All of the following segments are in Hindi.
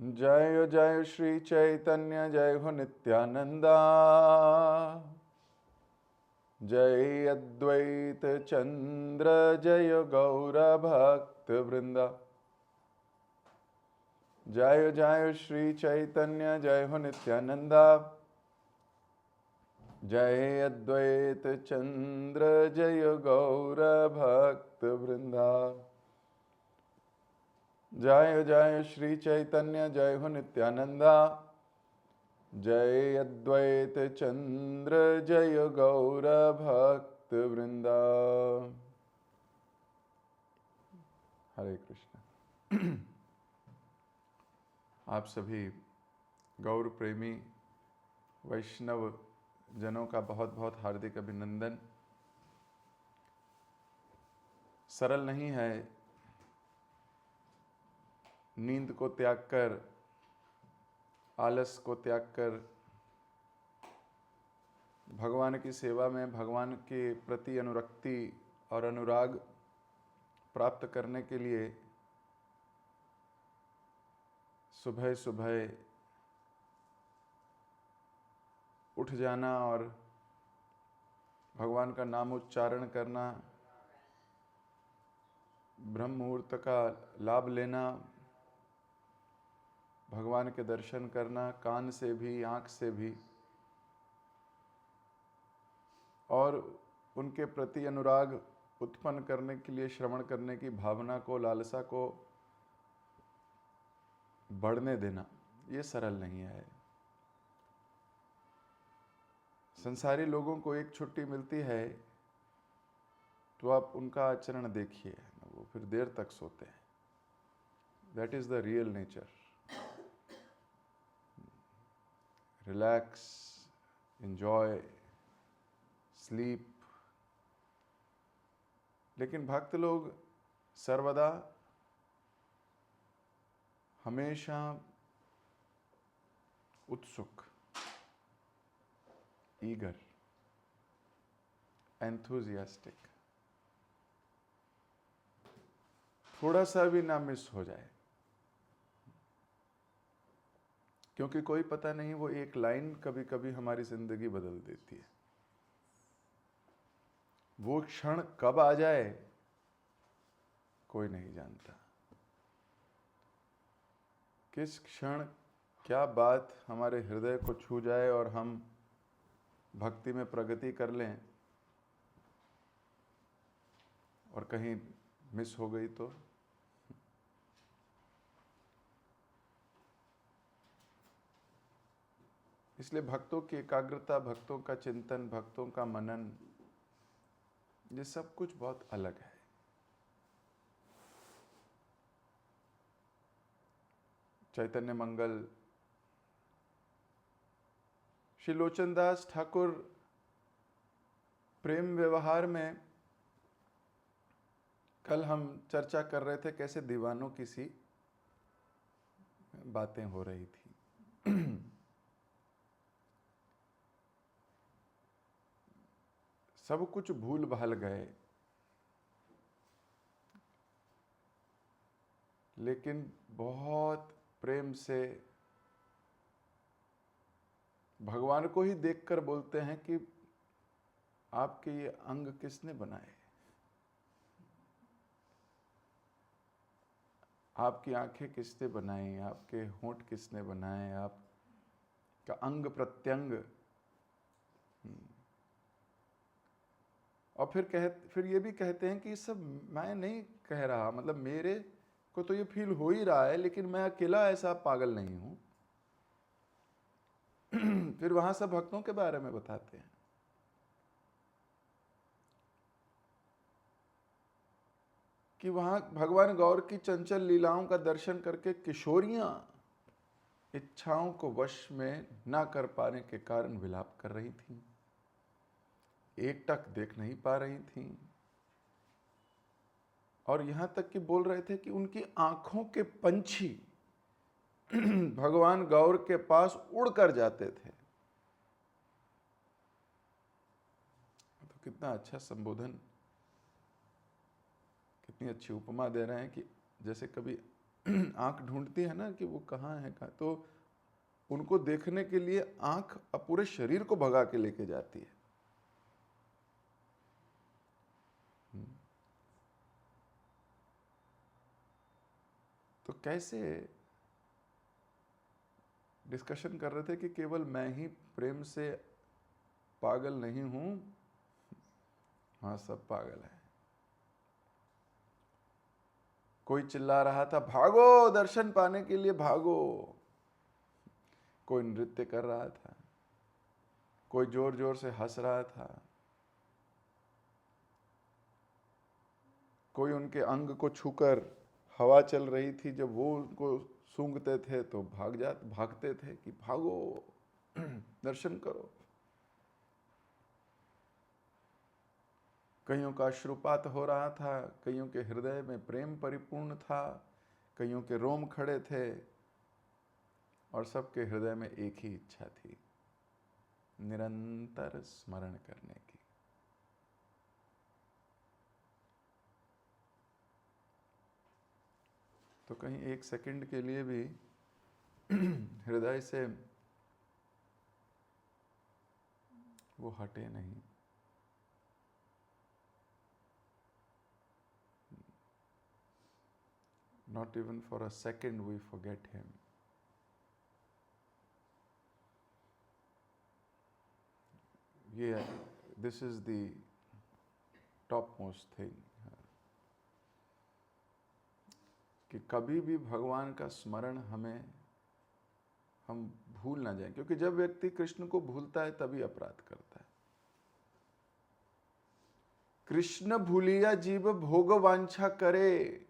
जय जय श्री चैतन्य जय हो नित्यानंदा। जय अद्वैत चंद्र जय गौर भक्त वृंदा। जय जय श्री चैतन्य जय हो नित्यानंदा। जय अद्वैत चंद्र जय गौर भक्त वृंदा। जय जय श्री चैतन्य जय हो नित्यानंदा। जय अद्वैत चंद्र जय गौर भक्त वृंदा। हरे कृष्ण। आप सभी गौर प्रेमी वैष्णव जनों का बहुत बहुत हार्दिक अभिनंदन। सरल नहीं है नींद को त्याग कर, आलस को त्याग कर भगवान की सेवा में भगवान के प्रति अनुरक्ति और अनुराग प्राप्त करने के लिए सुबह सुबह उठ जाना और भगवान का नाम उच्चारण करना, ब्रह्म मुहूर्त का लाभ लेना, भगवान के दर्शन करना कान से भी आँख से भी, और उनके प्रति अनुराग उत्पन्न करने के लिए श्रवण करने की भावना को, लालसा को बढ़ने देना, ये सरल नहीं है। संसारी लोगों को एक छुट्टी मिलती है तो आप उनका आचरण देखिए, वो फिर देर तक सोते हैं। That is the real nature. Relax, enjoy, sleep. लेकिन भक्त लोग सर्वदा हमेशा उत्सुक, ईगर, एंथुजियास्टिक, थोड़ा सा भी ना मिस हो जाए, क्योंकि कोई पता नहीं वो एक लाइन कभी कभी हमारी जिंदगी बदल देती है। वो क्षण कब आ जाए कोई नहीं जानता। किस क्षण क्या बात हमारे हृदय को छू जाए और हम भक्ति में प्रगति कर लें और कहीं मिस हो गई तो। इसलिए भक्तों की एकाग्रता, भक्तों का चिंतन, भक्तों का मनन, ये सब कुछ बहुत अलग है। चैतन्य मंगल श्री लोचनदास ठाकुर प्रेम व्यवहार में कल हम चर्चा कर रहे थे कैसे दीवानों की सी बातें हो रही थी। सब कुछ भूल भाल गए, लेकिन बहुत प्रेम से भगवान को ही देखकर बोलते हैं कि आपके ये अंग किसने बनाए, आपकी आंखें किसने बनाई, आपके होंठ किसने बनाए, आपका अंग प्रत्यंग। और फिर ये भी कहते हैं कि ये सब मैं नहीं कह रहा, मतलब मेरे को तो ये फील हो ही रहा है, लेकिन मैं अकेला ऐसा पागल नहीं हूं। फिर वहां सब भक्तों के बारे में बताते हैं कि वहां भगवान गौर की चंचल लीलाओं का दर्शन करके किशोरियां इच्छाओं को वश में ना कर पाने के कारण विलाप कर रही थीं, एकटक देख नहीं पा रही थीं, और यहां तक कि बोल रहे थे कि उनकी आंखों के पंछी भगवान गौर के पास उड़कर जाते थे। तो कितना अच्छा संबोधन, कितनी अच्छी उपमा दे रहे हैं कि जैसे कभी आंख ढूंढती है ना कि वो कहाँ है कहाँ, तो उनको देखने के लिए आंख पूरे शरीर को भगा के लेके जाती है। तो कैसे डिस्कशन कर रहे थे कि केवल मैं ही प्रेम से पागल नहीं हूं, हाँ सब पागल है। कोई चिल्ला रहा था भागो दर्शन पाने के लिए भागो, कोई नृत्य कर रहा था, कोई जोर जोर से हंस रहा था, कोई उनके अंग को छूकर हवा चल रही थी, जब वो उनको सूंघते थे तो भागते थे कि भागो दर्शन करो। कईयों का अश्रुपात हो रहा था, कईयों के हृदय में प्रेम परिपूर्ण था, कईयों के रोम खड़े थे, और सबके हृदय में एक ही इच्छा थी, निरंतर स्मरण करने की। तो कहीं एक सेकंड के लिए भी हृदय से वो हटे नहीं। Not even for a second we forget him. Yeah, this is the topmost thing. कि कभी भी भगवान का स्मरण हम भूल ना जाएं, क्योंकि जब व्यक्ति कृष्ण को भूलता है तभी अपराध करता है। कृष्ण भूलिया जीव भोग वांछा करे,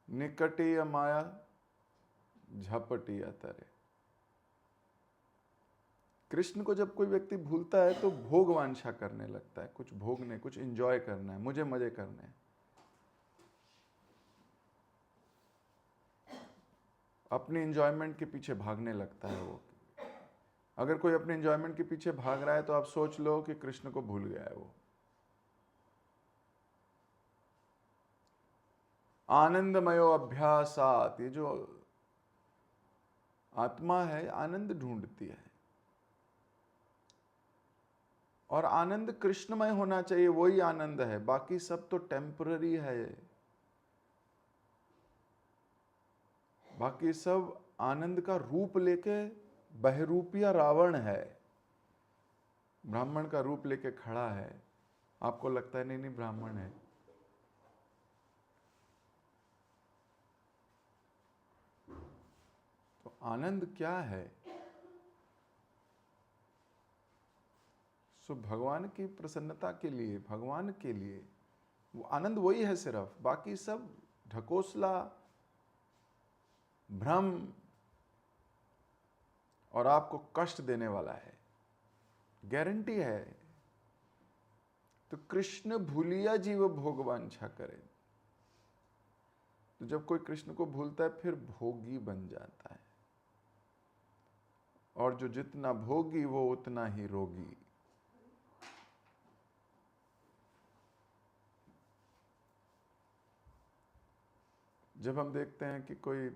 निकटिया माया झपटिया तरे। कृष्ण को जब कोई व्यक्ति भूलता है तो भोग वांछा करने लगता है, कुछ भोगने, कुछ एंजॉय करना है, मुझे मजे करने हैं, अपनी एंजॉयमेंट के पीछे भागने लगता है वो। अगर कोई अपने एंजॉयमेंट के पीछे भाग रहा है तो आप सोच लो कि कृष्ण को भूल गया है वो। आनंदमयो अभ्यासात, ये जो आत्मा है आनंद ढूंढती है, और आनंद कृष्णमय होना चाहिए, वही आनंद है, बाकी सब तो टेम्पररी है। बाकी सब आनंद का रूप लेके, बहरूपिया रावण है, ब्राह्मण का रूप लेके खड़ा है, आपको लगता है नहीं नहीं ब्राह्मण है। तो आनंद क्या है? सो भगवान की प्रसन्नता के लिए, भगवान के लिए वो आनंद वही है सिर्फ, बाकी सब ढकोसला, भ्रम और आपको कष्ट देने वाला है, गारंटी है। तो कृष्ण भूलिया जीव भोग वांछा करे। तो जब कोई कृष्ण को भूलता है फिर भोगी बन जाता है, और जो जितना भोगी वो उतना ही रोगी। जब हम देखते हैं कि कोई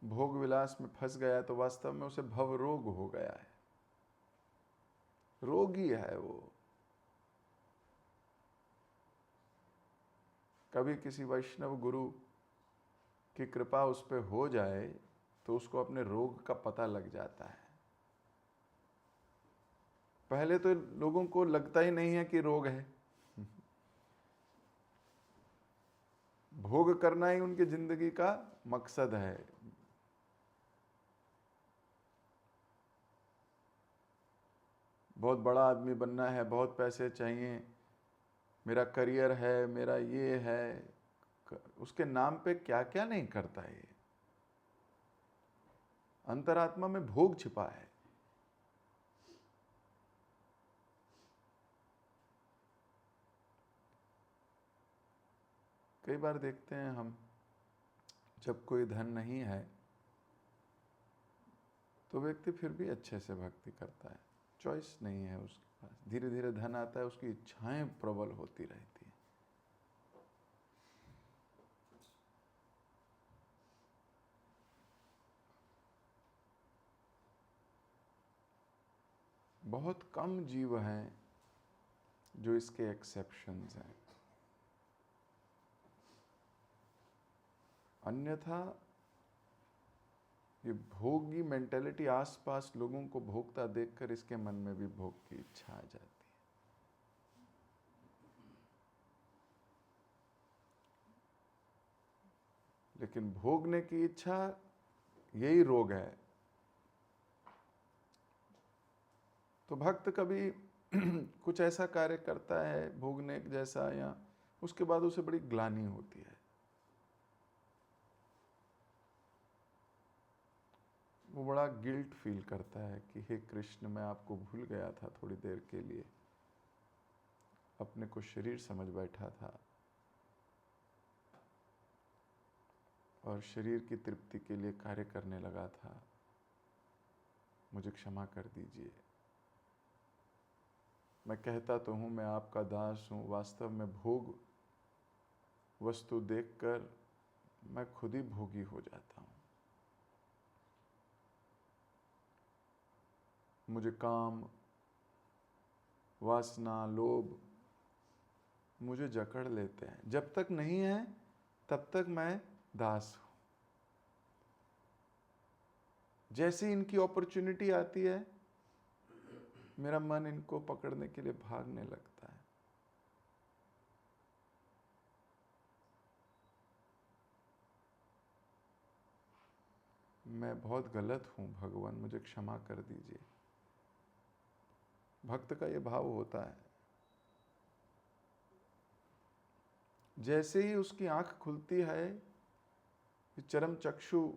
भोग विलास में फंस गया तो वास्तव में उसे भव रोग हो गया है, रोगी है वो। कभी किसी वैष्णव गुरु की कृपा उस पर हो जाए तो उसको अपने रोग का पता लग जाता है। पहले तो लोगों को लगता ही नहीं है कि रोग है, भोग करना ही उनकी जिंदगी का मकसद है। बहुत बड़ा आदमी बनना है, बहुत पैसे चाहिए, मेरा करियर है, मेरा ये है, उसके नाम पे क्या क्या नहीं करता है। अंतरात्मा में भोग छिपा है। कई बार देखते हैं हम, जब कोई धन नहीं है तो व्यक्ति फिर भी अच्छे से भक्ति करता है, चॉइस नहीं है उसके पास। धीरे धीरे धन आता है, उसकी इच्छाएं प्रबल होती रहती हैं। बहुत कम जीव हैं जो इसके एक्सेप्शंस हैं। अन्यथा ये भोगी मेंटेलिटी आसपास लोगों को भोगता देखकर इसके मन में भी भोग की इच्छा आ जाती है। लेकिन भोगने की इच्छा यही रोग है। तो भक्त कभी कुछ ऐसा कार्य करता है भोगने जैसा, या उसके बाद उसे बड़ी ग्लानि होती है। वो बड़ा गिल्ट फील करता है कि हे कृष्ण, मैं आपको भूल गया था थोड़ी देर के लिए, अपने को शरीर समझ बैठा था और शरीर की तृप्ति के लिए कार्य करने लगा था, मुझे क्षमा कर दीजिए। मैं कहता तो हूँ मैं आपका दास हूँ, वास्तव में भोग वस्तु देखकर मैं खुद ही भोगी हो जाता हूँ। मुझे काम, वासना, लोभ मुझे जकड़ लेते हैं। जब तक नहीं है तब तक मैं दास हूँ। जैसे इनकी अपॉर्चुनिटी आती है मेरा मन इनको पकड़ने के लिए भागने लगता है। मैं बहुत गलत हूँ भगवान, मुझे क्षमा कर दीजिए। भक्त का ये भाव होता है। जैसे ही उसकी आंख खुलती है, चरम चक्षु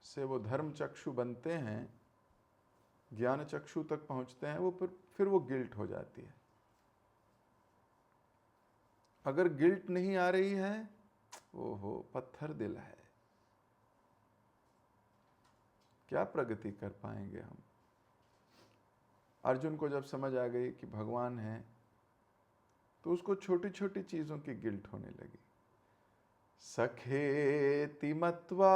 से वो धर्म चक्षु बनते हैं, ज्ञान चक्षु तक पहुंचते हैं, वो फिर वो गिल्ट हो जाती है। अगर गिल्ट नहीं आ रही है, ओहो पत्थर दिल है, क्या प्रगति कर पाएंगे हम। अर्जुन को जब समझ आ गई कि भगवान है, तो उसको छोटी छोटी चीजों की गिल्ट होने लगी। सखेति मत्वा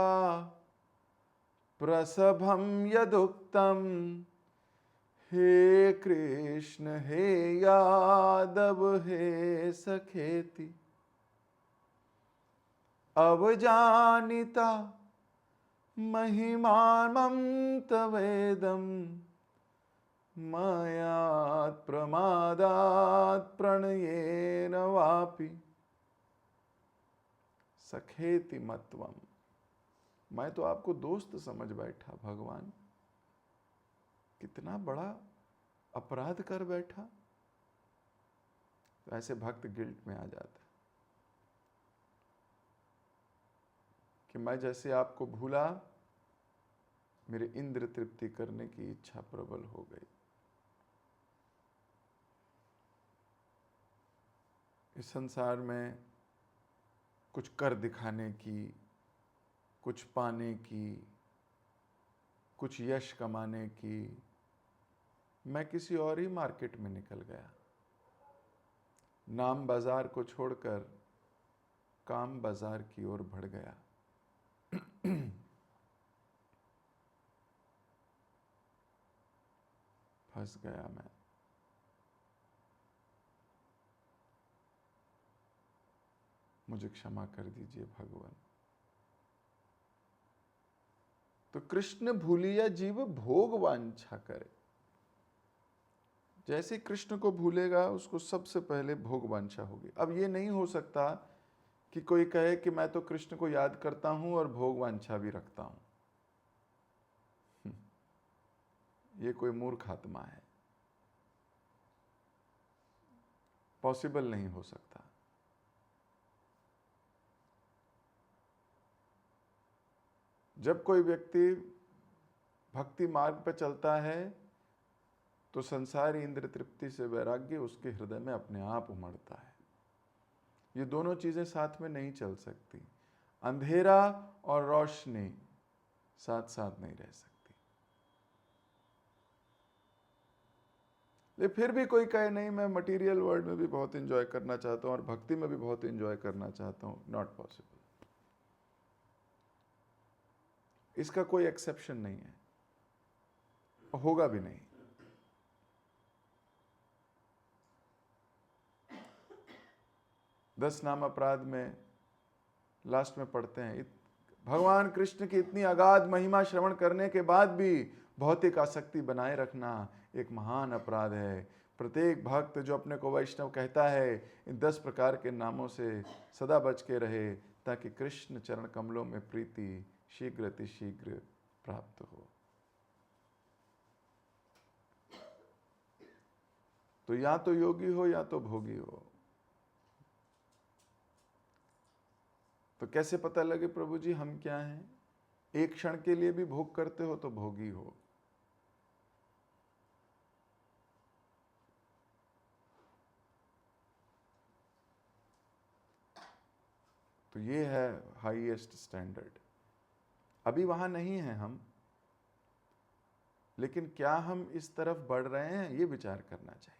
प्रसभम यदुक्तम, हे कृष्ण हे यादव हे सखेति, अवजानिता महिमानं तवेदं, मयात् प्रमादात् प्रणयेन वापि। सखेति मत्वम, मैं तो आपको दोस्त समझ बैठा भगवान, कितना बड़ा अपराध कर बैठा। तो ऐसे भक्त गिल्ट में आ जाता है कि मैं जैसे आपको भूला, मेरे इंद्र तृप्ति करने की इच्छा प्रबल हो गई। इस संसार में कुछ कर दिखाने की, कुछ पाने की, कुछ यश कमाने की, मैं किसी और ही मार्केट में निकल गया। नाम बाजार को छोड़कर काम बाजार की ओर बढ़ गया। फंस गया मैं। मुझे क्षमा कर दीजिए भगवान। तो कृष्ण भूलिया जीव भोग वांछा करे। जैसे कृष्ण को भूलेगा उसको सबसे पहले भोग वांछा होगी। अब ये नहीं हो सकता कि कोई कहे कि मैं तो कृष्ण को याद करता हूं और भोग वांछा भी रखता हूं। ये कोई मूर्ख आत्मा है, पॉसिबल नहीं हो सकता। जब कोई व्यक्ति भक्ति मार्ग पर चलता है तो संसारी इंद्र तृप्ति से वैराग्य उसके हृदय में अपने आप उमड़ता है। ये दोनों चीजें साथ में नहीं चल सकती। अंधेरा और रोशनी साथ साथ नहीं रह सकती। लेकिन फिर भी कोई कहे नहीं, मैं मटेरियल वर्ल्ड में भी बहुत एंजॉय करना चाहता हूं और भक्ति में भी बहुत एंजॉय करना चाहता हूं, नॉट पॉसिबल। इसका कोई एक्सेप्शन नहीं है, होगा भी नहीं। 10 नाम अपराध में लास्ट में पढ़ते हैं, भगवान कृष्ण की इतनी अगाध महिमा श्रवण करने के बाद भी भौतिक आसक्ति बनाए रखना एक महान अपराध है। प्रत्येक भक्त जो अपने को वैष्णव कहता है, इन 10 प्रकार के नामों से सदा बच के रहे, ताकि कृष्ण चरण कमलों में प्रीति शीघ्र अतिशीघ्र प्राप्त हो। तो या तो योगी हो या तो भोगी हो। तो कैसे पता लगे प्रभु जी हम क्या हैं? एक क्षण के लिए भी भोग करते हो तो भोगी हो। तो ये है हाईएस्ट स्टैंडर्ड। अभी वहां नहीं है हम, लेकिन क्या हम इस तरफ बढ़ रहे हैं, ये विचार करना चाहिए।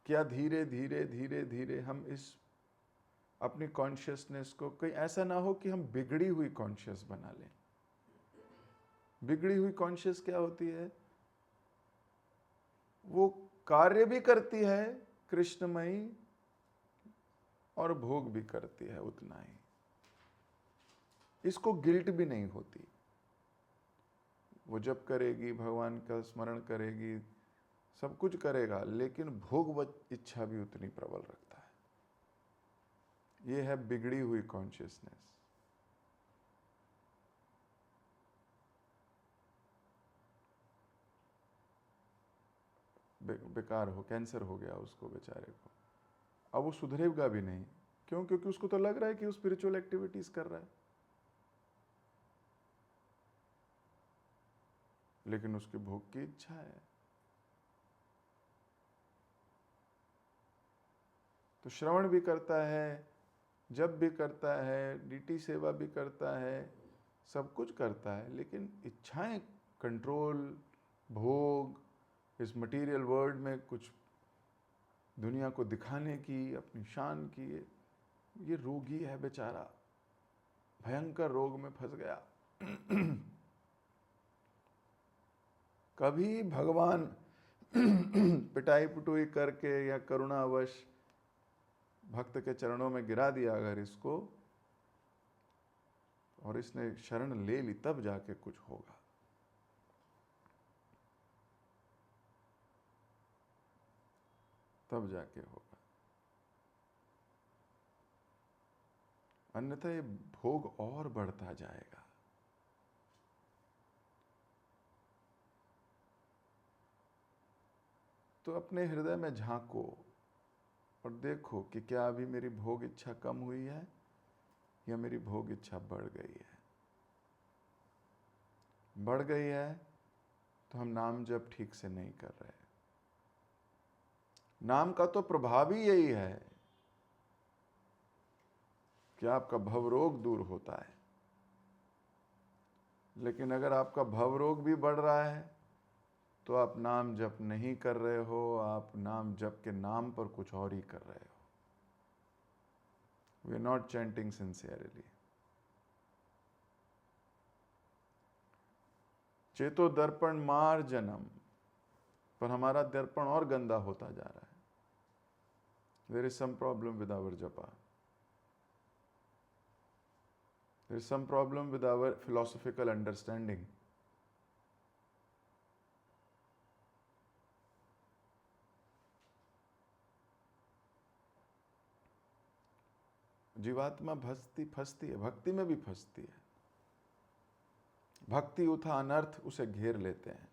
क्या धीरे धीरे धीरे धीरे हम इस अपनी कॉन्शियसनेस को, कहीं ऐसा ना हो कि हम बिगड़ी हुई कॉन्शियस बना लें। बिगड़ी हुई कॉन्शियस क्या होती है? वो कार्य भी करती है कृष्णमयी और भोग भी करती है उतना ही, इसको गिल्ट भी नहीं होती। वो जब करेगी, भगवान का स्मरण करेगी, सब कुछ करेगा, लेकिन भोग इच्छा भी उतनी प्रबल रखता है। ये है बिगड़ी हुई कॉन्शियसनेस। बेकार हो, कैंसर हो गया उसको बेचारे को, अब वो सुधरेगा भी नहीं। क्यों? क्योंकि उसको तो लग रहा है कि वो स्पिरिचुअल एक्टिविटीज कर रहा है, लेकिन उसके भोग की इच्छा है। तो श्रवण भी करता है, जब भी करता है, डीटी सेवा भी करता है, सब कुछ करता है, लेकिन इच्छाएं, कंट्रोल, भोग, इस मटेरियल वर्ल्ड में कुछ दुनिया को दिखाने की, अपनी शान की, ये रोगी है बेचारा, भयंकर रोग में फंस गया। कभी भगवान पिटाई पुटुई करके या करुणावश भक्त के चरणों में गिरा दिया अगर इसको, और इसने शरण ले ली, तब जाके कुछ होगा। तब जाके होगा, अन्यथा ये भोग और बढ़ता जाएगा। तो अपने हृदय में झांको और देखो कि क्या अभी मेरी भोग इच्छा कम हुई है या मेरी भोग इच्छा बढ़ गई है। बढ़ गई है तो हम नाम जप ठीक से नहीं कर रहे। नाम का तो प्रभाव ही यही है कि आपका भवरोग दूर होता है, लेकिन अगर आपका भवरोग भी बढ़ रहा है तो आप नाम जप नहीं कर रहे हो, आप नाम जप के नाम पर कुछ और ही कर रहे हो। We are not chanting sincerely. चेतो दर्पण मार जन्म, पर हमारा दर्पण और गंदा होता जा रहा है। There is some problem with our जपा, there is some problem with our philosophical understanding. जीवात्मा फंसती है, भक्ति में भी फंसती है। भक्ति उठा अनर्थ उसे घेर लेते हैं।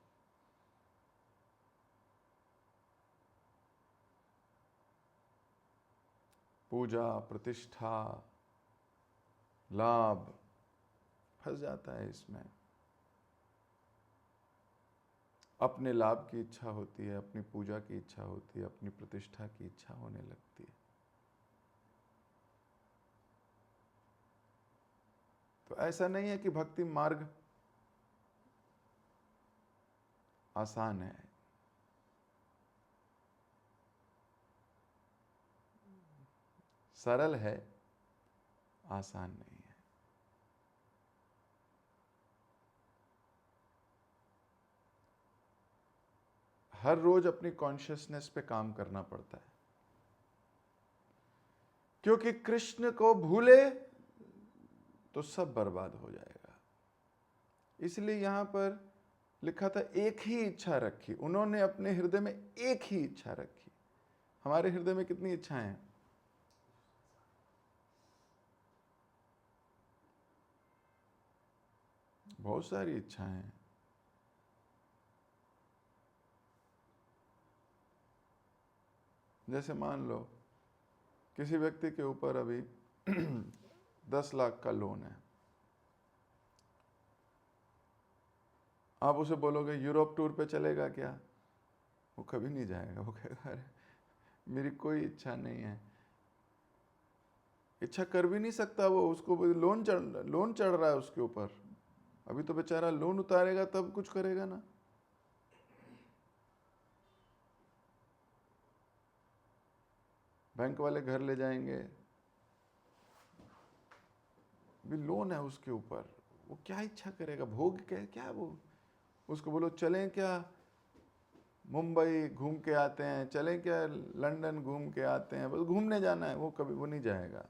पूजा, प्रतिष्ठा, लाभ, फंस जाता है इसमें। अपने लाभ की इच्छा होती है, अपनी पूजा की इच्छा होती है, अपनी प्रतिष्ठा की इच्छा होने लगती है। तो ऐसा नहीं है कि भक्ति मार्ग आसान है। सरल है, आसान नहीं है। हर रोज अपनी कॉन्शियसनेस पे काम करना पड़ता है। क्योंकि कृष्ण को भूले तो सब बर्बाद हो जाएगा। इसलिए यहां पर लिखा था एक ही इच्छा रखी, उन्होंने अपने हृदय में एक ही इच्छा रखी। हमारे हृदय में कितनी इच्छाएं हैं? बहुत सारी इच्छाएं हैं। जैसे मान लो किसी व्यक्ति के ऊपर अभी 10 लाख का लोन है, आप उसे बोलोगे यूरोप टूर पे चलेगा क्या? वो कभी नहीं जाएगा। वो कहेगा अरे मेरी कोई इच्छा नहीं है। इच्छा कर भी नहीं सकता वो, उसको लोन चढ़ रहा है उसके ऊपर। अभी तो बेचारा लोन उतारेगा तब कुछ करेगा ना। बैंक वाले घर ले जाएंगे, भी लोन है उसके ऊपर, वो क्या इच्छा करेगा? भोग क्या वो? उसको बोलो चलें क्या मुंबई घूम के आते हैं, चलें क्या लंदन घूम के आते हैं, बस घूमने जाना है, वो कभी वो नहीं जाएगा।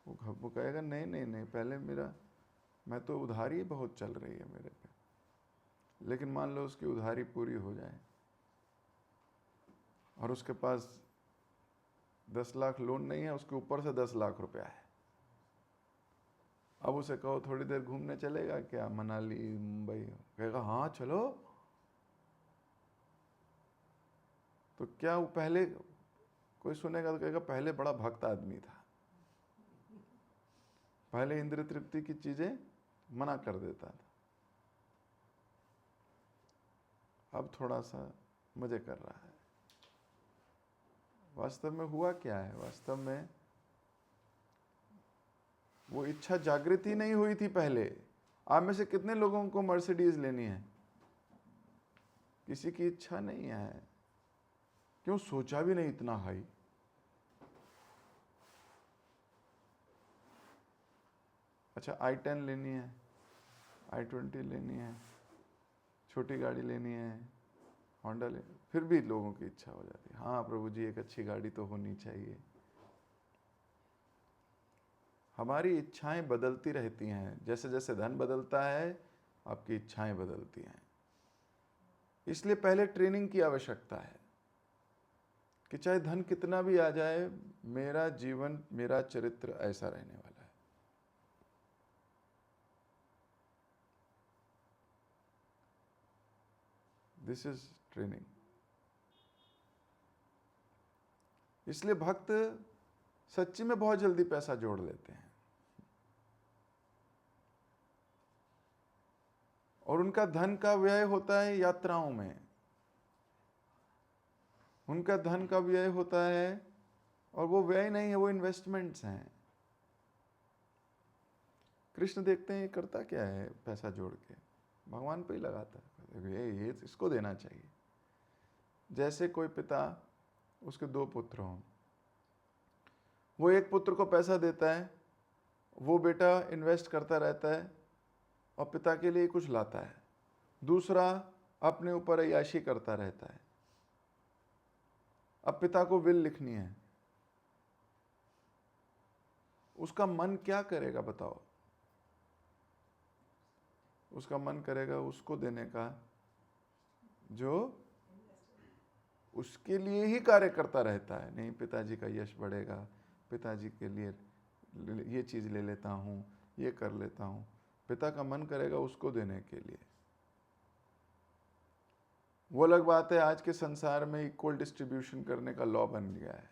वो कहेगा नहीं नहीं नहीं, पहले मैं तो उधारी बहुत चल रही है मेरे पे। लेकिन मान लो उसकी उधारी पूरी हो जाए और उसके पास 10 लाख लोन नहीं है, उसके ऊपर से 10 लाख रुपया है। अब उसे कहो थोड़ी देर घूमने चलेगा क्या, मनाली मुंबई? कहेगा हाँ चलो। तो क्या वो पहले कोई सुनेगा तो कहेगा पहले बड़ा भक्त आदमी था, पहले इंद्रिय तृप्ति की चीजें मना कर देता था, अब थोड़ा सा मजे कर रहा है। वास्तव में हुआ क्या है? वास्तव में वो इच्छा जागृति नहीं हुई थी पहले। आप में से कितने लोगों को मर्सिडीज लेनी है? किसी की इच्छा नहीं है। क्यों? सोचा भी नहीं इतना हाई। अच्छा i10 लेनी है, i20 लेनी है, छोटी गाड़ी लेनी है, होंडा लेनी, फिर भी लोगों की इच्छा हो जाती है हाँ प्रभु जी एक अच्छी गाड़ी तो होनी चाहिए। हमारी इच्छाएं बदलती रहती हैं, जैसे जैसे धन बदलता है आपकी इच्छाएं बदलती हैं। इसलिए पहले ट्रेनिंग की आवश्यकता है कि चाहे धन कितना भी आ जाए, मेरा जीवन मेरा चरित्र ऐसा रहने वाला है। This is training. इसलिए भक्त सच्ची में बहुत जल्दी पैसा जोड़ लेते हैं और उनका धन का व्यय होता है यात्राओं में, उनका धन का व्यय होता है, और वो व्यय नहीं है, वो इन्वेस्टमेंट्स हैं। कृष्ण देखते हैं ये करता क्या है पैसा जोड़ के, भगवान पे ही लगाता है, ये इसको देना चाहिए। जैसे कोई पिता, उसके 2 पुत्र हों, वो एक पुत्र को पैसा देता है, वो बेटा इन्वेस्ट करता रहता है और पिता के लिए कुछ लाता है, दूसरा अपने ऊपर अय्याशी करता रहता है। अब पिता को विल लिखनी है, उसका मन क्या करेगा बताओ? उसका मन करेगा उसको देने का जो उसके लिए ही कार्य करता रहता है। नहीं पिताजी का यश बढ़ेगा, पिताजी के लिए ये चीज़ ले लेता हूँ, ये कर लेता हूँ। पिता का मन करेगा उसको देने के लिए। वो अलग बात है, आज के संसार में इक्वल डिस्ट्रीब्यूशन करने का लॉ बन गया है।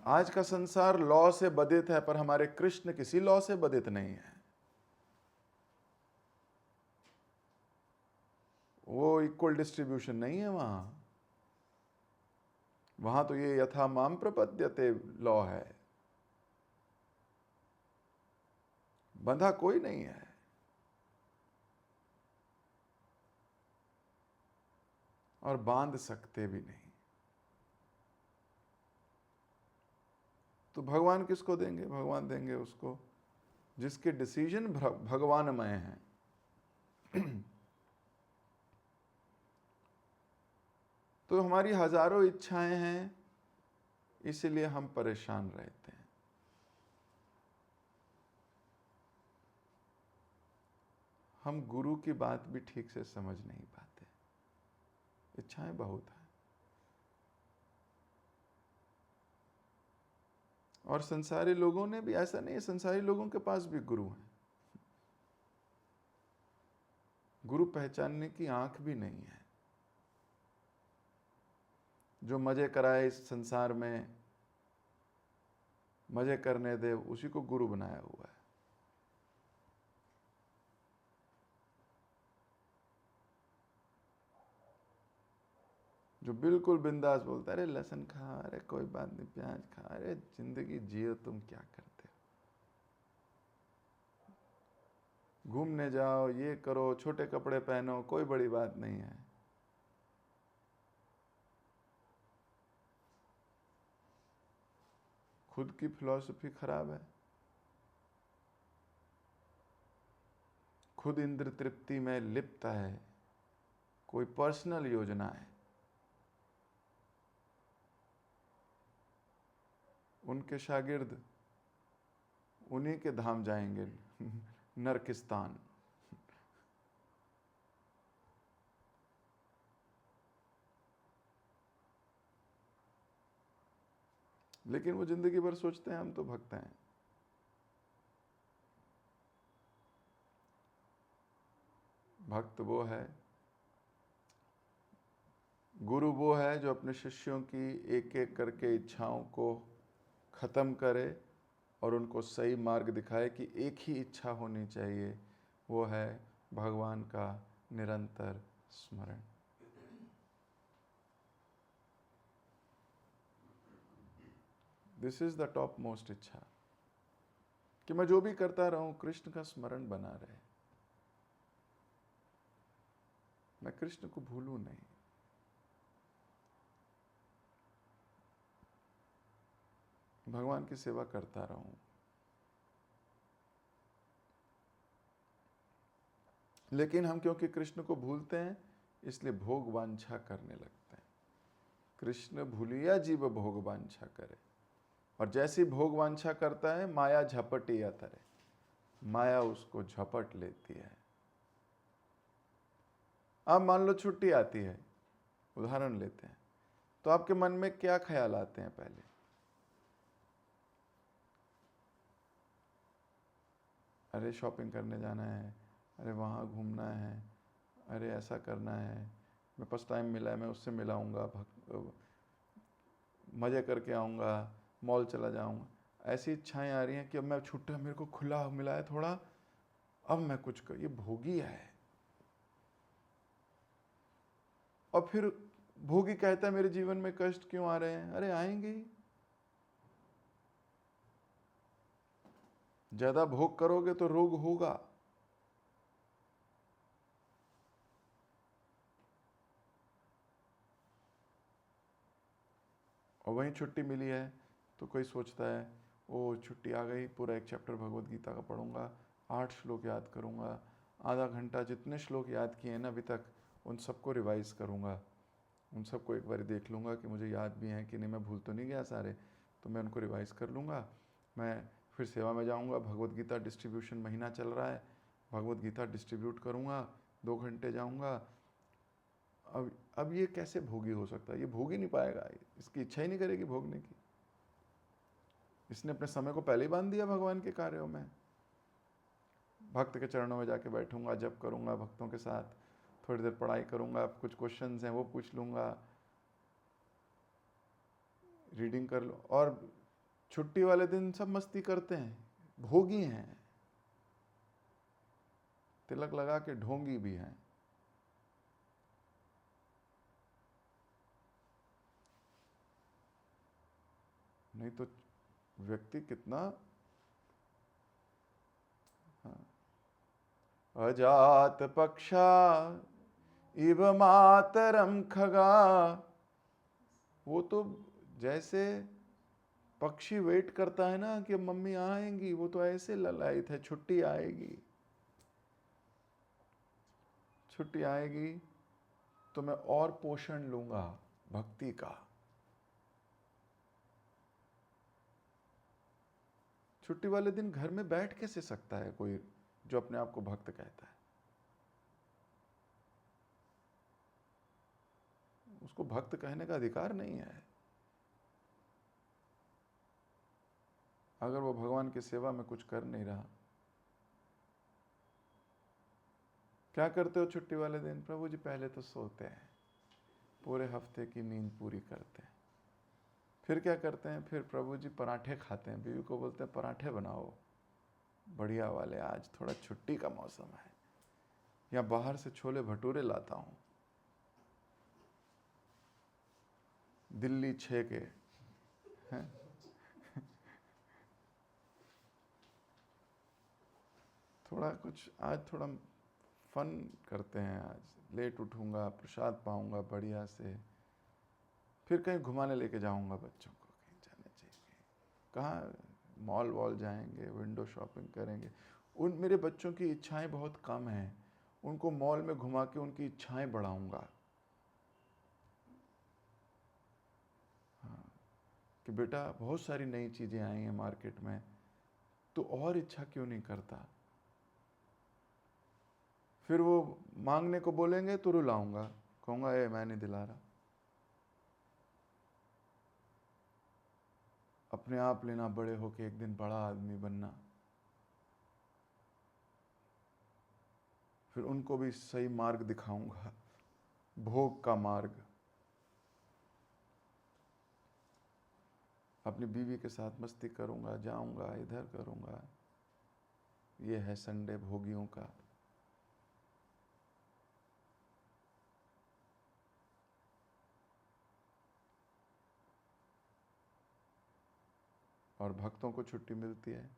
आज का संसार लॉ से बधित है, पर हमारे कृष्ण किसी लॉ से बधित नहीं है। वो इक्वल डिस्ट्रीब्यूशन नहीं है वहां तो ये यथा माम प्रपद्यते लॉ है, बंधा कोई नहीं है। और बांध सकते भी नहीं। तो भगवान किसको देंगे? भगवान देंगे उसको जिसके डिसीजन भगवानमय हैं। तो हमारी हजारों इच्छाएं हैं, इसलिए हम परेशान रहते हैं। हम गुरु की बात भी ठीक से समझ नहीं पाते, इच्छाएं बहुत हैं। और संसारी लोगों ने भी, ऐसा नहीं है, संसारी लोगों के पास भी गुरु हैं। गुरु पहचानने की आंख भी नहीं है। जो मजे कराए इस संसार में, मजे करने दे, उसी को गुरु बनाया हुआ है। जो बिल्कुल बिंदास बोलता है, अरे लहसुन खा, अरे कोई बात नहीं, प्याज खा, अरे जिंदगी जियो, तुम क्या करते हो, घूमने जाओ, ये करो, छोटे कपड़े पहनो, कोई बड़ी बात नहीं है। खुद की फिलॉसफी खराब है, खुद इंद्र तृप्ति में लिप्त है, कोई पर्सनल योजना है। उनके शागिर्द उन्हीं के धाम जाएंगे, नरकिस्तान। लेकिन वो जिंदगी भर सोचते हैं हम तो भक्त हैं। भक्त वो है, गुरु वो है जो अपने शिष्यों की एक एक करके इच्छाओं को खत्म करे और उनको सही मार्ग दिखाए कि एक ही इच्छा होनी चाहिए, वो है भगवान का निरंतर स्मरण। This is the top most इच्छा, कि मैं जो भी करता रहूं कृष्ण का स्मरण बना रहे, मैं कृष्ण को भूलूं नहीं। भगवान की सेवा करता रहूं। लेकिन हम क्योंकि कृष्ण को भूलते हैं, इसलिए भोग वांछा करने लगते हैं। कृष्ण भूलिया जीव भोग वांछा करे, और जैसी भोग वांछा करता है, माया झपटिया तरे, माया उसको झपट लेती है। अब मान लो छुट्टी आती है, उदाहरण लेते हैं, तो आपके मन में क्या ख्याल आते हैं? पहले अरे शॉपिंग करने जाना है, अरे वहाँ घूमना है, अरे ऐसा करना है, मेरे पास टाइम मिला है, मैं उससे मिलाऊंगा, मज़े करके आऊँगा, मॉल चला जाऊँगा। ऐसी इच्छाएं आ रही हैं कि अब मैं छुट्टा, मेरे को खुला मिला है थोड़ा, अब मैं कुछ कर, ये भोगी है। और फिर भोगी कहता है मेरे जीवन में कष्ट क्यों आ रहे हैं? अरे आएंगे ही। ज्यादा भोग करोगे तो रोग होगा। और वहीं छुट्टी मिली है तो कोई सोचता है, ओ छुट्टी आ गई, पूरा एक चैप्टर भगवत गीता का पढ़ूंगा, 8 श्लोक याद करूंगा, आधा घंटा जितने श्लोक याद किए हैं ना अभी तक, उन सबको रिवाइज करूंगा, उन सबको एक बार देख लूँगा कि मुझे याद भी हैं कि नहीं, मैं भूल तो नहीं गया सारे, तो मैं उनको रिवाइज कर लूँगा। मैं फिर सेवा में जाऊँगा, भगवत गीता डिस्ट्रीब्यूशन महीना चल रहा है, भगवत गीता डिस्ट्रीब्यूट करूँगा, 2 घंटे जाऊँगा। अब ये कैसे भोगी हो सकता है? ये भोग ही नहीं पाएगा, इसकी इच्छा ही नहीं करेगी भोगने की। इसने अपने समय को पहले ही बांध दिया भगवान के कार्यों में। भक्त के चरणों में जाके बैठूंगा, जप करूंगा भक्तों के साथ, थोड़ी देर पढ़ाई करूंगा, कुछ क्वेश्चंस हैं वो पूछ लूंगा, रीडिंग कर लो। और छुट्टी वाले दिन सब मस्ती करते हैं, भोगी हैं, तिलक लगा के ढोंगी भी हैं। नहीं तो व्यक्ति कितना, हाँ, अजात पक्षा इव मातरम खगा, वो तो जैसे पक्षी वेट करता है ना कि मम्मी आएंगी, वो तो ऐसे ललायित है, छुट्टी आएगी, छुट्टी आएगी तो मैं और पोषण लूंगा भक्ति का। छुट्टी वाले दिन घर में बैठ कैसे सकता है कोई जो अपने आप को भक्त कहता है? उसको भक्त कहने का अधिकार नहीं है। अगर वो भगवान की सेवा में कुछ कर नहीं रहा। क्या करते हो छुट्टी वाले दिन? प्रभु जी पहले तो सोते हैं, पूरे हफ्ते की नींद पूरी करते हैं। फिर क्या करते हैं? फिर प्रभु जी पराठे खाते हैं। बीवी को बोलते हैं पराठे बनाओ बढ़िया वाले, आज थोड़ा छुट्टी का मौसम है, या बाहर से छोले भटूरे लाता हूं, दिल्ली 6 के हैं। थोड़ा कुछ आज थोड़ा फन करते हैं, आज लेट उठूंगा, प्रसाद पाऊंगा बढ़िया से, फिर कहीं घुमाने लेके जाऊंगा बच्चों को, कहीं जाना चाहिए, कहाँ मॉल वॉल जाएंगे, विंडो शॉपिंग करेंगे। उन मेरे बच्चों की इच्छाएं बहुत कम हैं, उनको मॉल में घुमा के उनकी इच्छाएं बढ़ाऊंगा। हाँ, कि बेटा बहुत सारी नई चीज़ें आई हैं मार्केट में, तो और इच्छा क्यों नहीं करता? फिर वो मांगने को बोलेंगे तो रुलाऊंगा, कहूँगा ए मैं नहीं दिला रहा। अपने आप लेना, बड़े होके एक दिन बड़ा आदमी बनना। फिर उनको भी सही मार्ग दिखाऊंगा, भोग का मार्ग। अपनी बीवी के साथ मस्ती करूंगा, जाऊंगा, इधर करूंगा। ये है संडे भोगियों का। और भक्तों को छुट्टी मिलती है,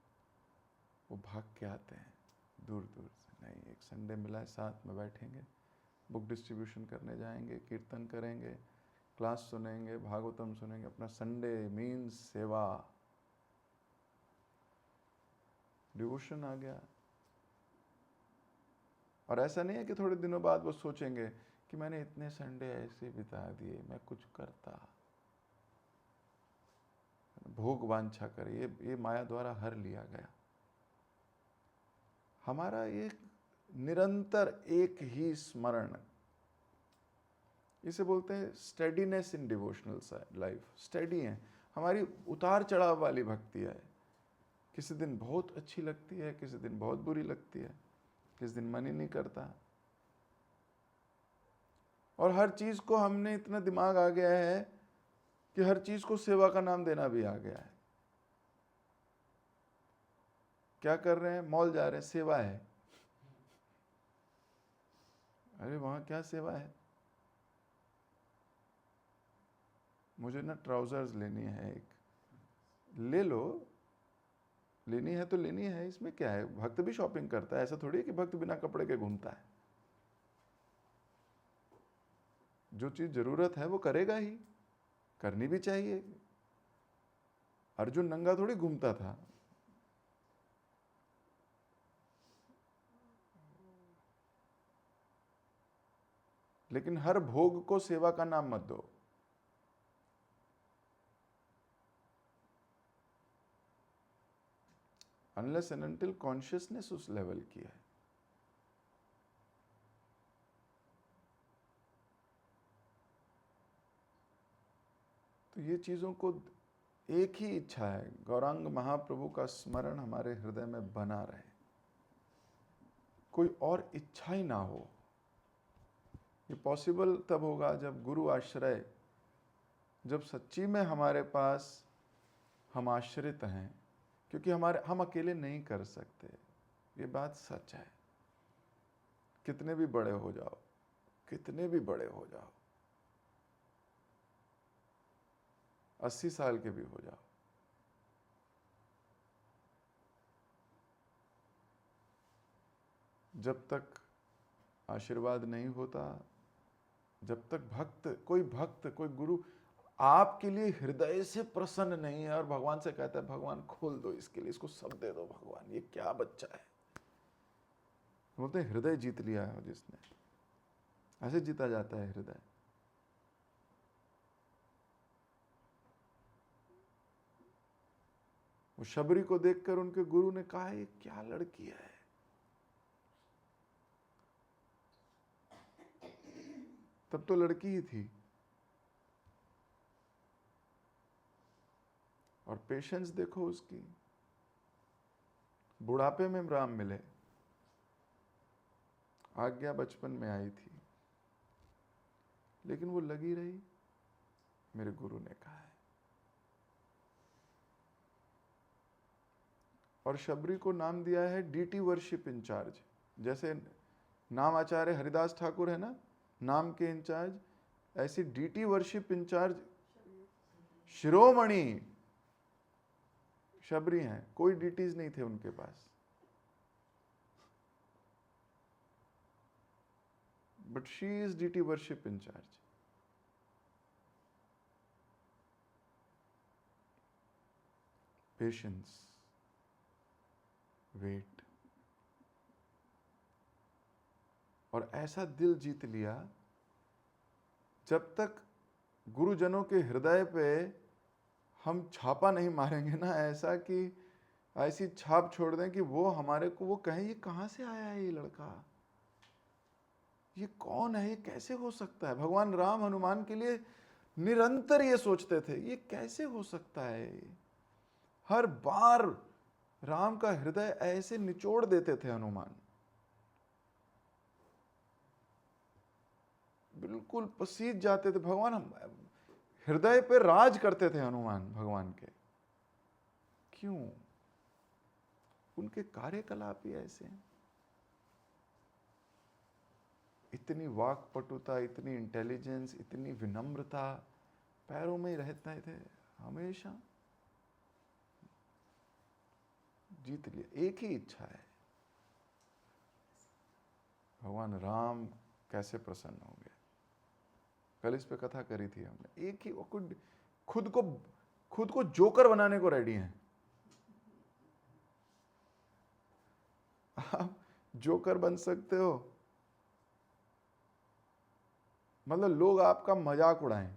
वो भाग के आते हैं दूर दूर से। नहीं, एक संडे मिला है, साथ में बैठेंगे, बुक डिस्ट्रीब्यूशन करने जाएंगे, कीर्तन करेंगे, क्लास सुनेंगे, भागवतम सुनेंगे। अपना संडे मीन्स सेवा, डिवोशन आ गया। और ऐसा नहीं है कि थोड़े दिनों बाद वो सोचेंगे कि मैंने इतने संडे ऐसे बिता दिए, मैं कुछ करता। भोग वांछा करे, ये माया द्वारा हर लिया गया। हमारा एक निरंतर एक ही स्मरण, इसे बोलते हैं स्टेडीनेस इन डिवोशनल लाइफ। स्टेडी है, हमारी उतार चढ़ाव वाली भक्ति है। किसी दिन बहुत अच्छी लगती है, किसी दिन बहुत बुरी लगती है, किसी दिन मन ही नहीं करता। और हर चीज को हमने इतना दिमाग आ गया है कि हर चीज को सेवा का नाम देना भी आ गया है। क्या कर रहे हैं? मॉल जा रहे हैं, सेवा है। अरे वहां क्या सेवा है? मुझे ना ट्राउजर्स लेनी है, एक ले लो, लेनी है तो लेनी है, इसमें क्या है? भक्त भी शॉपिंग करता है, ऐसा थोड़ी है कि भक्त बिना कपड़े के घूमता है। जो चीज जरूरत है वो करेगा ही, करनी भी चाहिए। अर्जुन नंगा थोड़ी घूमता था। लेकिन हर भोग को सेवा का नाम मत दो। अनलेस एंड अनटिल कॉन्शियसनेस उस लेवल की है। तो ये चीजों को, एक ही इच्छा है, गौरांग महाप्रभु का स्मरण हमारे हृदय में बना रहे, कोई और इच्छा ही ना हो। ये पॉसिबल तब होगा जब गुरु आश्रय, जब सच्ची में हमारे पास हम आश्रित हैं, क्योंकि हम अकेले नहीं कर सकते। ये बात सच है। कितने भी बड़े हो जाओ, कितने भी बड़े हो जाओ, 80 साल के भी हो जाओ, जब तक आशीर्वाद नहीं होता, जब तक भक्त कोई गुरु आपके लिए हृदय से प्रसन्न नहीं है और भगवान से कहता है भगवान खोल दो इसके लिए, इसको सब दे दो भगवान, ये क्या बच्चा है। बोलते हैं हृदय जीत लिया है जिसने। ऐसे जीता जाता है हृदय। वो वो शबरी को देखकर उनके गुरु ने कहा, ये क्या लड़की है। तब तो लड़की ही थी। और पेशेंस देखो उसकी। बुढ़ापे में राम मिले, आज्ञा बचपन में आई थी, लेकिन वो लगी रही, मेरे गुरु ने कहा है। और शबरी को नाम दिया है डीटी वर्शिप इंचार्ज। जैसे नाम आचार्य हरिदास ठाकुर है ना, नाम के इंचार्ज, ऐसी deity worship incharge Shiromani Shabari हैं। कोई डीटीज नहीं थे उनके पास, but she is deity worship incharge. Patience, wait, और ऐसा दिल जीत लिया, जब तक गुरुजनों के हृदय पे हम छापा नहीं मारेंगे ना, ऐसा कि ऐसी छाप छोड़ दें कि वो हमारे को वो कहें, ये कहाँ से आया है ये लड़का, ये कौन है, ये कैसे हो सकता है। भगवान राम हनुमान के लिए निरंतर ये सोचते थे, ये कैसे हो सकता है। हर बार राम का हृदय ऐसे निचोड़ देते थे हनुमान, बिल्कुल पसीज जाते थे। भगवान हृदय पे राज करते थे हनुमान भगवान के। क्यों? उनके कार्यकलाप ही ऐसे हैं। इतनी वाक्पटुता, इतनी इंटेलिजेंस, इतनी विनम्रता पैरों में ही रहते थे हमेशा। जीत लिया। एक ही इच्छा है, भगवान राम कैसे प्रसन्न हो गए। कल इस पे कथा करी थी हमने। एक ही खुद को जोकर बनाने को रेडी हैं। आप जोकर बन सकते हो, मतलब लोग आपका मजाक उड़ाएं,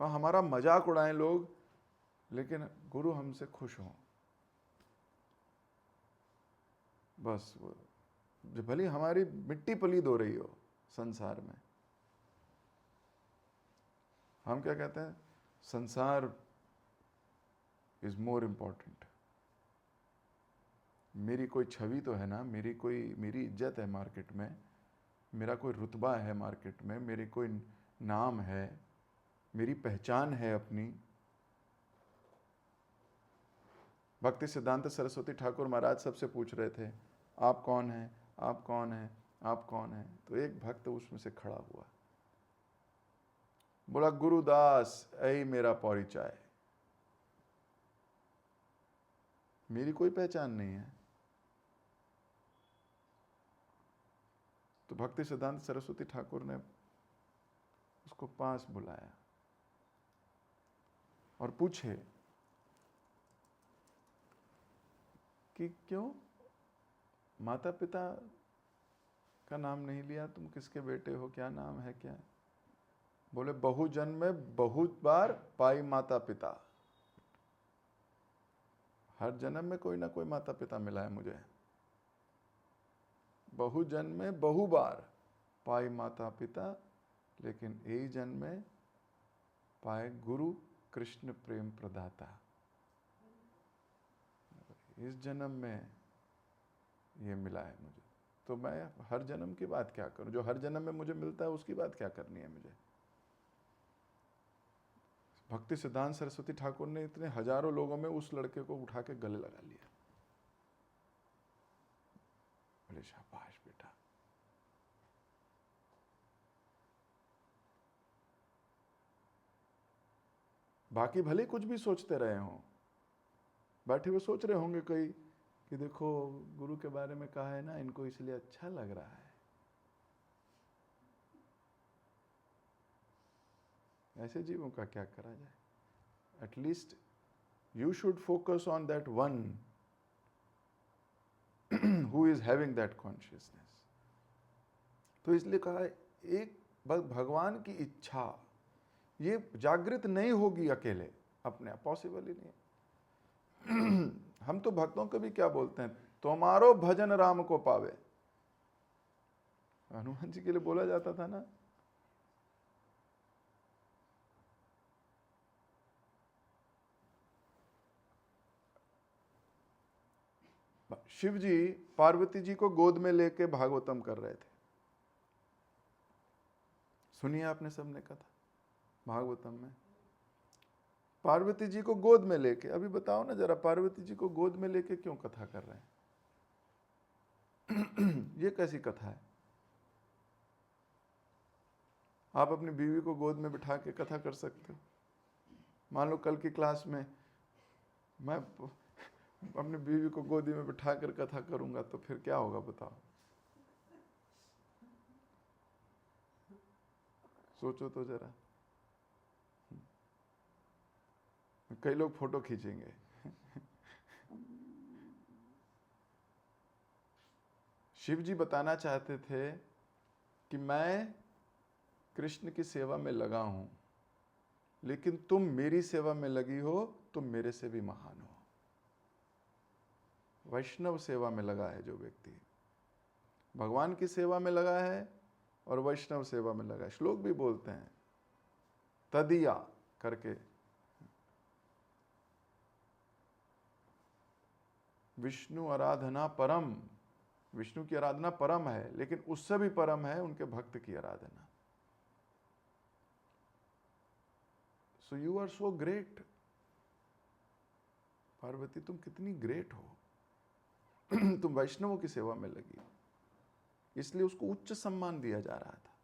हमारा मजाक उड़ाएं लोग, लेकिन गुरु हमसे खुश हों। बस जो भली हमारी मिट्टी पलीद हो रही हो संसार में, हम क्या कहते हैं, संसार इज मोर इंपॉर्टेंट। मेरी कोई छवि तो है ना, मेरी इज्जत है मार्केट में, मेरा कोई रुतबा है मार्केट में, मेरी कोई नाम है, मेरी पहचान है अपनी। भक्ति सिद्धांत सरस्वती ठाकुर महाराज सबसे पूछ रहे थे, आप कौन हैं, आप कौन हैं, आप कौन हैं। तो एक भक्त उसमें से खड़ा हुआ, बोला, गुरुदास ऐ मेरा परिचय। मेरी कोई पहचान नहीं है। तो भक्ति सिद्धांत सरस्वती ठाकुर ने उसको पास बुलाया और पूछे कि क्यों माता पिता का नाम नहीं लिया, तुम किसके बेटे हो, क्या नाम है, क्या? बोले, बहु जन्म में बहुत बार पाई माता पिता। हर जन्म में कोई ना कोई माता पिता मिला है मुझे। बहु जन्म में बहु बार पाई माता पिता, लेकिन एक जन्म में पाए गुरु कृष्ण प्रेम प्रदाता। इस जन्म में ये मिला है मुझे, तो मैं हर जन्म की बात क्या करूं, जो हर जन्म में मुझे मिलता है उसकी बात क्या करनी है मुझे। भक्ति सिद्धांत सरस्वती ठाकुर ने इतने हजारों लोगों में उस लड़के को उठा के गले लगा लिया। बोले, शाबाश बेटा। बाकी भले कुछ भी सोचते रहे हों, बैठे हुए सोच रहे होंगे कई कि देखो गुरु के बारे में कहा है ना, इनको इसलिए अच्छा लग रहा है। ऐसे जीवों का क्या करा जाए। At least you should focus on that one who is having that consciousness. तो इसलिए कहा, एक भगवान की इच्छा, ये जागृत नहीं होगी अकेले, अपने आप पॉसिबल ही नहीं। हम तो भक्तों को भी क्या बोलते हैं, तुम्हारो भजन राम को पावे। हनुमान जी के लिए बोला जाता था ना। शिव जी पार्वती जी को गोद में लेके भागवतम कर रहे थे, सुनिए आपने सबने कथा भागवतम में। पार्वती जी को गोद में लेके, अभी बताओ ना जरा, पार्वती जी को गोद में लेके क्यों कथा कर रहे हैं? ये कैसी कथा है? आप अपनी बीवी को गोद में बिठा के कथा कर सकते हो? मान लो कल की क्लास में मैं अपनी बीवी को गोदी में बिठा कर कथा करूंगा तो फिर क्या होगा बताओ? सोचो तो जरा। कई लोग फोटो खींचेंगे। शिव जी बताना चाहते थे कि मैं कृष्ण की सेवा में लगा हूं, लेकिन तुम मेरी सेवा में लगी हो, तुम मेरे से भी महान हो। वैष्णव सेवा में लगा है जो व्यक्ति, भगवान की सेवा में लगा है और वैष्णव सेवा में लगा है। श्लोक भी बोलते हैं तदिया करके, विष्णु आराधना परम, विष्णु की आराधना परम है, लेकिन उससे भी परम है उनके भक्त की आराधना। So you are so great. Parvati तुम कितनी ग्रेट हो। तुम वैष्णवों की सेवा में लगी, इसलिए उसको उच्च सम्मान दिया जा रहा था।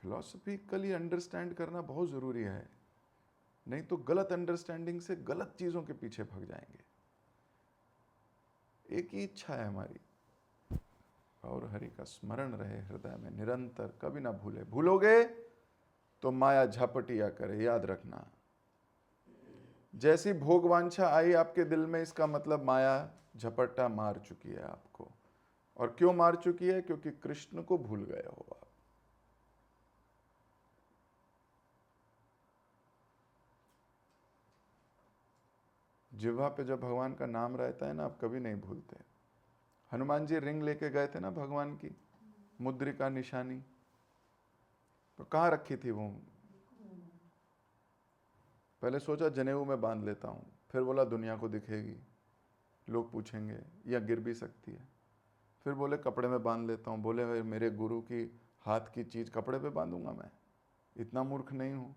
फिलॉसफिकली अंडरस्टैंड करना बहुत जरूरी है, नहीं तो गलत अंडरस्टैंडिंग से गलत चीजों के पीछे भाग जाएंगे। एक ही इच्छा है हमारी, और हरि का स्मरण रहे हृदय में निरंतर, कभी ना भूले। भूलोगे तो माया झपटिया करे, याद रखना। जैसी भोगवांछा आई आपके दिल में, इसका मतलब माया झपट्टा मार चुकी है आपको। और क्यों मार चुकी है? क्योंकि कृष्ण को भूल गए हो आप। जिह्वा पे जब भगवान का नाम रहता है ना, आप कभी नहीं भूलते। हनुमान जी रिंग लेके गए थे ना भगवान की, मुद्रिका निशानी, तो कहाँ रखी थी वो? पहले सोचा जनेऊ में बांध लेता हूँ, फिर बोला दुनिया को दिखेगी, लोग पूछेंगे, या गिर भी सकती है। फिर बोले कपड़े में बांध लेता हूँ। बोले मेरे गुरु की हाथ की चीज़ कपड़े पे बांधूंगा मैं? इतना मूर्ख नहीं हूँ।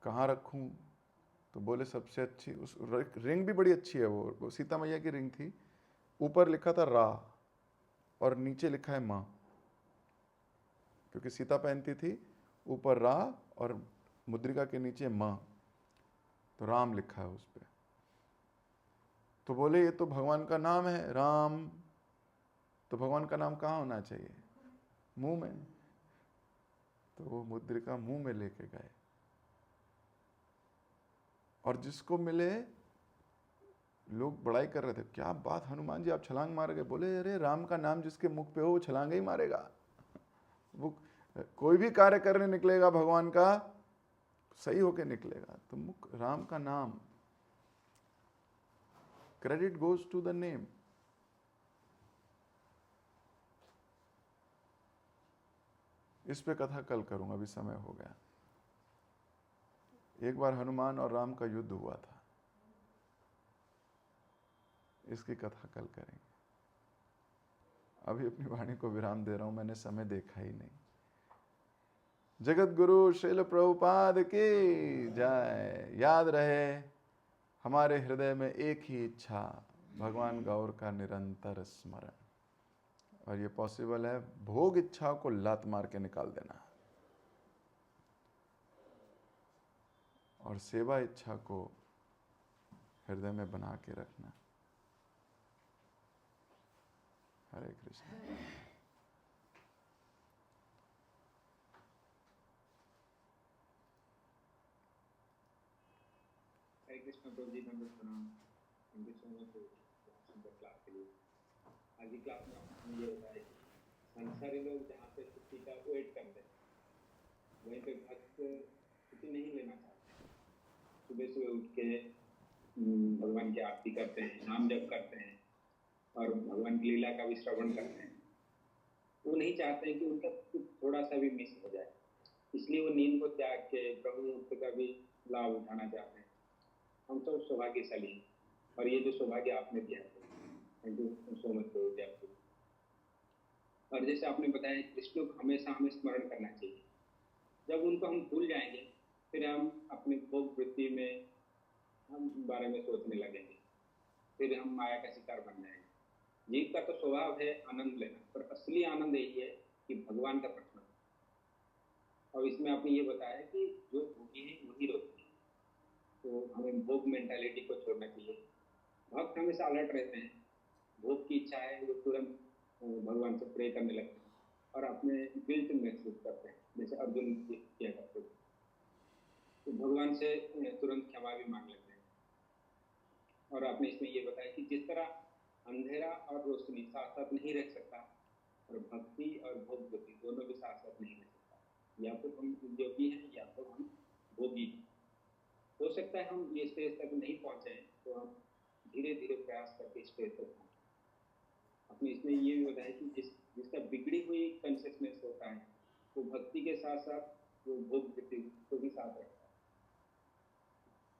कहाँ रखूँ? तो बोले सबसे अच्छी, उस रिंग भी बड़ी अच्छी है, वो सीता मैया की रिंग थी। ऊपर लिखा था रा और नीचे लिखा है माँ, क्योंकि सीता पहनती थी। ऊपर रा और मुद्रिका के नीचे माँ, तो राम लिखा है उस पर। तो बोले ये तो भगवान का नाम है राम, तो भगवान का नाम कहाँ होना चाहिए? मुंह में। तो वो मुद्रिका मुंह में लेके गए, और जिसको मिले लोग बड़ाई कर रहे थे, क्या बात हनुमान जी आप छलांग मार गए? बोले अरे राम का नाम जिसके मुख पे हो वो छलांग ही मारेगा। वो कोई भी कार्य करने निकलेगा भगवान का, सही होके निकलेगा। तो मुख राम का नाम, credit goes to the name. इस पे कथा कल करूंगा, अभी समय हो गया। एक बार हनुमान और राम का युद्ध हुआ था, इसकी कथा कल करेंगे। अभी अपनी वाणी को विराम दे रहा हूं, मैंने समय देखा ही नहीं। जगत गुरु श्रील प्रभुपाद की जय। याद रहे हमारे हृदय में एक ही इच्छा, भगवान गौर का निरंतर स्मरण। और ये पॉसिबल है, भोग इच्छा को लात मार के निकाल देना, और सेवा इच्छा को हृदय में बना के रखना। हरे कृष्ण। हरे कृष्ण प्रभु जी, दंडवत प्रणाम। थैंक यू सो मच बहुत सुंदर क्लास के लिए। आज की क्लास में आपने ये बताया कि संसारी लोग जहाँ पे छुट्टी का वेट करते हैं, वहीं पे भक्त छुट्टी नहीं लेना चाहते हैं। सुबह सुबह उठ के भगवान की आरती करते हैं, नाम जप करते हैं और भगवान की लीला का भी श्रवण करते हैं। वो नहीं चाहते कि उनका कुछ थोड़ा सा भी मिस हो जाए, इसलिए वो नींद को त्याग के ब्रह्म मुहूर्त का भी लाभ उठाना चाहते हैं। हम तो सौभाग्यशाली हैं और ये जो सौभाग्य आपने दिया है, thank you so much for that. और जैसे आपने बताया कृष्ण को हमेशा हमें स्मरण करना चाहिए। जब उनको हम भूल जाएंगे फिर हम अपने भोग वृत्ति में हम बारे में सोचने लगेंगे, फिर हम माया का शिकार बन जाएंगे। जीव का तो स्वभाव है आनंद लेना, पर असली आनंद यही है कि भगवान का प्रश्न। और इसमें आपने ये बताया कि जो भोगी है वही रोगी है, तो हमें भोग मेंटालिटी को छोड़ना चाहिए। भक्त हमेशा अलर्ट रहते हैं, भोग की इच्छा है वो तुरंत भगवान से प्रे करने लगते हैं और अपने गिल्ट महसूस करते हैं, जैसे अर्जुन किया करते थे। तो भगवान से तुरंत क्षमा भी मांग लेते हैं। और आपने इसमें ये बताया कि जिस तरह अंधेरा और रोशनी साथ साथ नहीं रह सकता, और भक्ति और भोग गति दोनों भी साथ साथ नहीं रह सकता। या तो हम योगी हैं या तो हम भोगी हैं। हो सकता है हम ये स्टेज तक नहीं पहुंचे हैं, तो हम धीरे धीरे प्रयास करके स्टेज तक पहुंचे। आपने इसमें ये भी बताया कि जिसका बिगड़ी हुई कॉन्शियसनेस होता है वो भक्ति के साथ साथ वो भोग वृत्ति को भी साथ रखता है।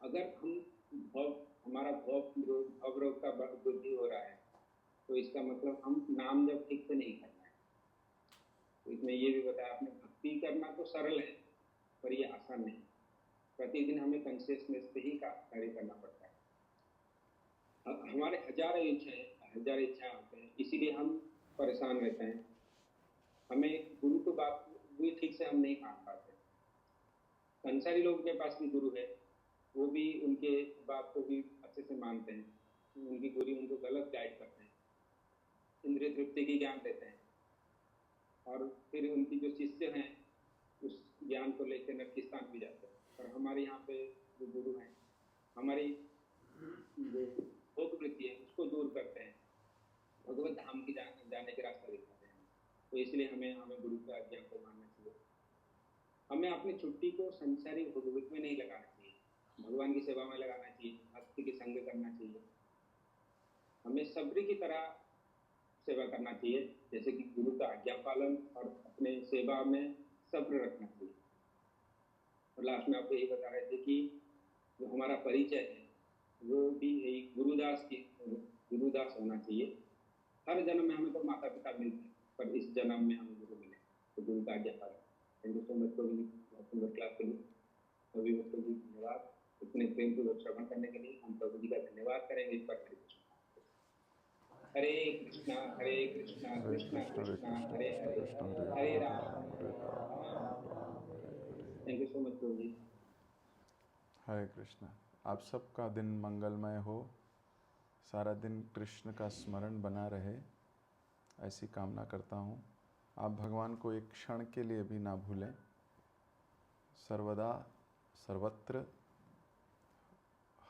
अगर हमारा भव रोग का वृद्धि हो रहा है, तो इसका मतलब हम नाम जब ठीक से नहीं करना है। तो इसमें ये भी बताया आपने, भक्ति करना तो सरल है पर ये आसान नहीं। प्रतिदिन हमें कॉन्शियसनेस से ही कार्य करना पड़ता है। हमारे हजारों इच्छाएं होते हैं, इसीलिए हम परेशान रहते हैं। हमें गुरु को बात भी ठीक से हम नहीं मान पाते। संसारी लोगों के पास भी गुरु है, वो भी उनके बात को भी अच्छे से मानते हैं, उनकी गुरु उनको गलत गाइड करते हैं, इंद्रिय तृप्ति की ज्ञान देते हैं, और फिर उनकी जो शिष्य हैं उस ज्ञान को लेकर नरकिस्तान भी जाते हैं। और हमारे यहाँ पे जो गुरु हैं हमारी जो भोग वृत्ति है उसको दूर करते हैं, भगवत धाम की जाने के रास्ता दिखाते हैं। तो इसलिए हमें गुरु की आज्ञा को मानना चाहिए। हमें अपनी छुट्टी को संसारी भोगवत में नहीं लगाना चाहिए, भगवान की सेवा में लगाना चाहिए, भक्ति की संग करना चाहिए। हमें सबरी की तरह सेवा करना चाहिए, जैसे कि गुरु का आज्ञा पालन और अपने सेवा में सब्र रखना चाहिए। और लास्ट में आपको ये बता रहे थे कि जो हमारा परिचय है वो भी यही गुरुदास होना चाहिए। हर जन्म में हमें तो माता पिता मिलते हैं, पर इस जन्म में हमें गुरु मिले, तो गुरु का आज्ञा पालन। Thank you so much for बहुत सुंदर क्लास के लिए। सभी बच्चों की धन्यवाद इतने प्रेम पूर्वक श्रवण करने के लिए। हम प्रभु जी का धन्यवाद करेंगे इस पर। हरे कृष्णा हरे कृष्णा कृष्ण हरे कृष्णा कृष्ण हरे कृष्ण हरे कृष्ण हरे हरे हरे राम हरे Ram Ram Ram Ram Ram Hare Hare. Thank you so much प्रभु जी। हरे कृष्ण। आप सबका दिन मंगलमय हो, सारा दिन कृष्ण का स्मरण बना रहे, ऐसी कामना करता हूँ। आप भगवान को एक क्षण के लिए भी ना भूलें, सर्वदा सर्वत्र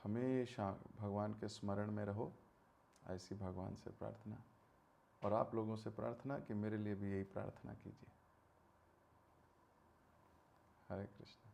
हमेशा भगवान के स्मरण में रहो, ऐसी भगवान से प्रार्थना। और आप लोगों से प्रार्थना कि मेरे लिए भी यही प्रार्थना कीजिए। हरे कृष्ण।